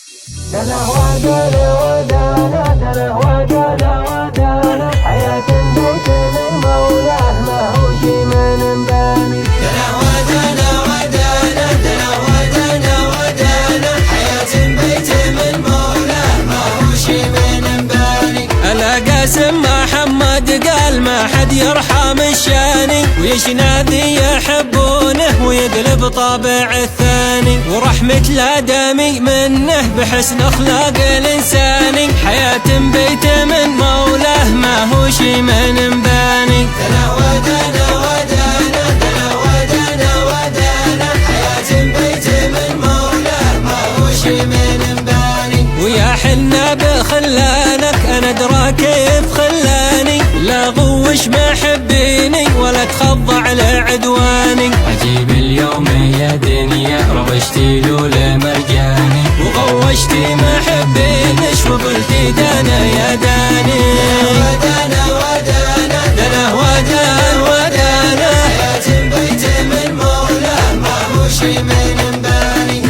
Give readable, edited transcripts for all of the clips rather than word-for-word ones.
دله ودله ودله دله ودله ودله حياة بيت المولاه ما هو شي من باني. دله ودله ودله دله ودله ودله حياة بيت المولاه ما هو شي من باني. القاسم محمد قال ما حد يرحم الشاني، ويش نادي يحبونه ويقلب طابع الثاني، ورحمة الآدمي منه بحسن أخلاق الإنساني، حياة بيت من مولاه ما هو شي من باني. دله ودله ودله دله ودله ودله حياة بيت من مولاه ما هو شي من باني. ويا حنا بخلانك أنا أدرى كيف خلاني، لا غوش محبيني ولا تخضع لعدواني. عجيب اليوم يا دنيا ربشتي له لمرجاني، وغوشتي محبينش وقلتي دانا يا داني. ودانا ودانا دله ودان ودانا حياة بيت من مولاه ما هو شي من باني.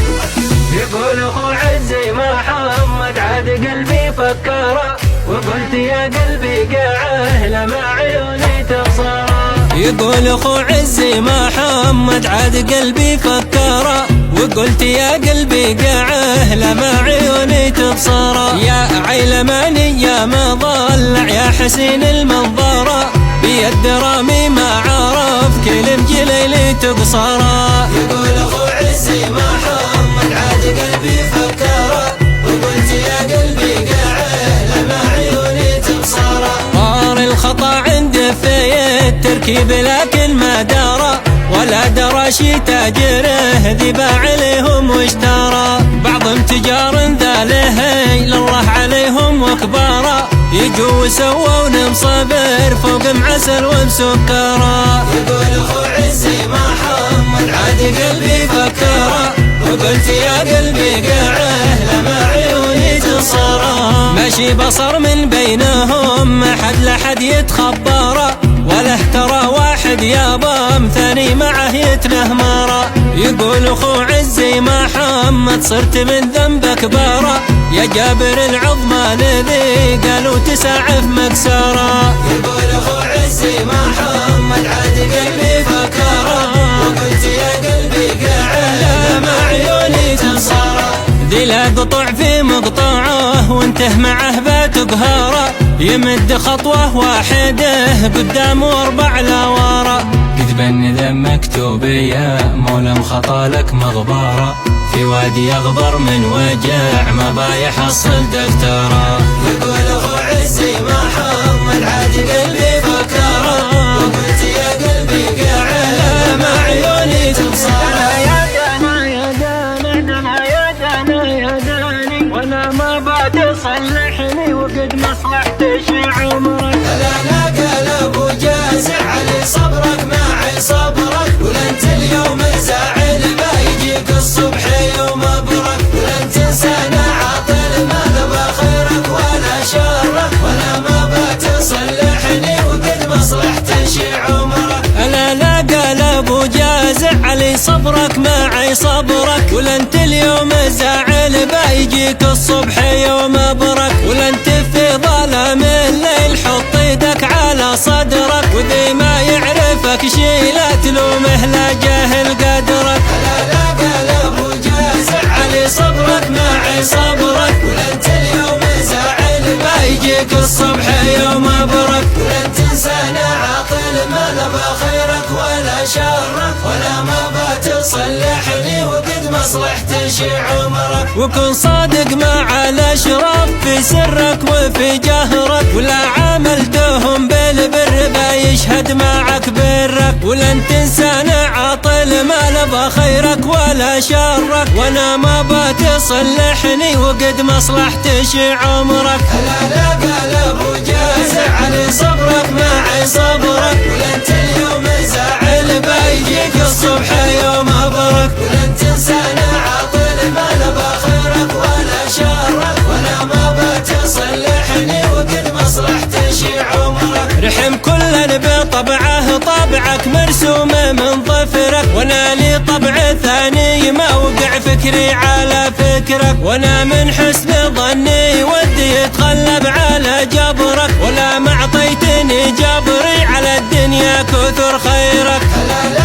يقول اخو عزي محمد عاد قلبي فكره، وقلت يا قلبي قاعه لما عيوني تبصره. يقول اخو عزي محمد عاد قلبي فكره، وقلت يا قلبي قاعه لما عيوني تبصره. يا عيلماني يا مضلع يا حسين المنظره، بيد رامي ما عرف كلم جليلي تقصره. يقول اخو عزي محمد عاد قلبي فكره، وقلت يا قلبي قاعه لما عيوني تبصره. طار الخطا عنده في التركيب لكن ما درى، ولا درى شي تاجره ذي باع عليهم واشترى. بعضهم تجار ذاله لله عليهم وكبارا، يجوا وسوون مصبر فوق معسل ومسكرة. يقول اخو عزي محمد عاد قلبي فكره، وقلت يا قلبي قاعه لما عيوني تبصره. ماشي بصر من بينهم ما حد لحد يتخبره، ولا ترى واحد يابام ثاني معه يتنهمره. يقول اخو عزي محمد صرت من ذنبك بارا، يا جابر العظمى الذي قالوا تسعف مكسره. يقول اخو عزي محمد عاد قلبي فكره، وقلت يا قلبي قاعه لما عيوني تبصره. ذي لا قطع في مقطعه وانته معه بتقهره، يمد خطوة واحدة قدام واربع لورا. كذبا ذا مكتوب يا مولا خطا لك مغبارة، في وادي اغبر من وجع ما بيحصل دكتوراه. يقول اخو عزي محمد عاد قلبي فكره، وقلت يا قلبي قاعه لما عيوني تبصره. يا دانا يا دانا دنا يا دانا يا داني، وانا ما بتصلحني وقد مصلحتي شي عمرك. لا لا قال ابو جازع علي صبرك معي صبرك، ولنت اليوم زاعل بيجيك الصبح يوم برك. ولن تنسانا عاطل ما نبى خيرك ولا شرك، ولا ما بتصلحني وقد مصلحتي شي عمرك. لا لا قال ابو جازع علي صبرك معي صبرك، ولنت اليوم زاعل بيجيك الصبح يوم برك. ولنت في ظلام الليل حط يدك على صدرك، وذي ما يعرفك شي لا تلومه لا جاهل قدرك. لا لا قال ابو جازع علي صبرك معي صبرك، ولنت اليوم زاعل بيجيك الصبح يوم برك. ولن تنسانا عاطل ما نبى خيرك ولا شرك، ولا ما بتصلحني وقد مصلحتي شي عمرك. وكن صادق مع الاشراف في سرك وفي جهرك، ولا عاملتهم بالبر بيشهد معك برك. ولن تنسانا عاطل ما نبى خيرك ولا شرك، وانا ما بتصلحني وقد مصلحتي شي عمرك. لا لا قال ابو جازع علي صبرك معي صبرك، ولنت اليوم زاعل بيجيك الصبح يوم برك. ولن تنسانا عاطل ما نبى خيرك ولا شرك، ولا ما بتصلحني وقد مصلحتي شي عمرك. رحم كل بطبعه طبعك مرسوم من ظفرك، وانا لي طبع ثاني ما وقع فكري على فكرك، وانا من حسن ظني ودي يتغلب على جبرك، ولا ما اعطيتني جبري على الدنيا كثر خيرك. هلا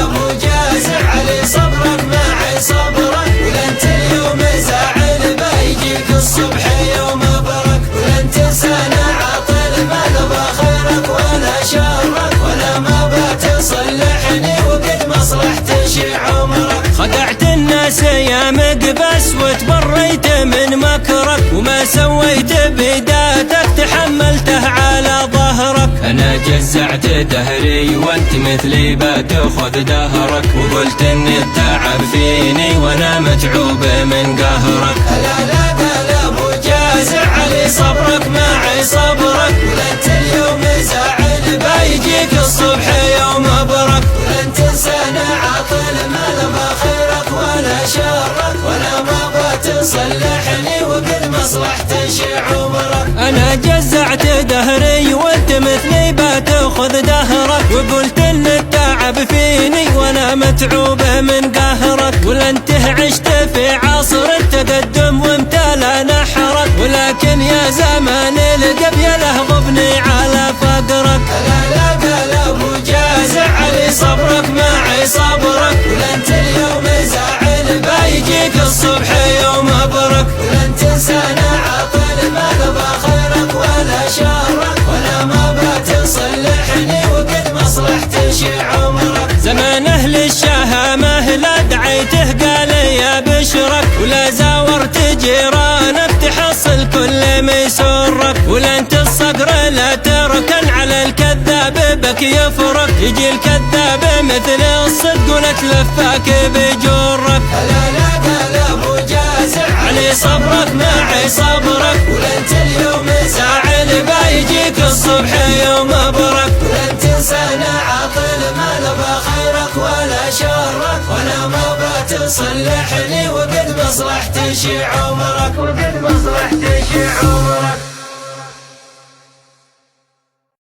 ابو جازع علي صبرك معي صبرك، ولا انت اليوم زاعل بيجيك الصبح يوم برك، ولا انت تنسانا عاطل ما نبغى خيرك ولا شرك، ولا ما بتصلحني وقد مصلحتي شي عمرك. خدعت الناس يا مقبس وتبريت من مكرك، وما سويت بداتك تحملته على ظهرك. انا جزعت دهري وانت مثلي بتاخذ دهرك، وقلت ان التعب فيني وانا متعوب من قهرك. هلا ابو جازع علي صبرك معي صبرك، ولا انت اليوم زاعل بيجيك الصبح يوم برك، ولا انت تنسانا عاطل ما نبغى خيرك ولا شرك، ولا ما بتصلحني وقد مصلحتي شي عمرك. انا جزعت دهري وانت مثلي بتاخذ دهرك، وقلت ان التعب فيني وانا متعوب من قهرك، ولا انت عشت في عصر التقدم وامتلا نحرك، ولكن يا زمان القبيله غبني على فقرك. هلا ابو جازع علي صبرك معي صبرك، ولا انت اليوم زاعل بيجيك الصبح يوم برك، ولا انت تنسانا عاطل ما نبغى خيرك ولا شرك، ولا ما بتصلحني وقد مصلحتي شي عمرك. زمان اهل الشهامه لا دعيته قال يا بشرك، ولا زاورت جيرانك تحصل كل ميسرك، ولا انت الصقر لا تركن على الكذاب بك يفرك، يجي الكذاب مثل الصدق ونتلفاك بجرك. هلا ابو جازع علي صبرك معي صبرك، ولا انت اليوم زاعل بيجيك الصبح يوم برك، ولا انت تنسانا عاطل ما نبغى خيرك ولا شرك، ولا ما بتصلحني وقد مصلحتي شي عمرك، وقد مصلحتي شي عمرك.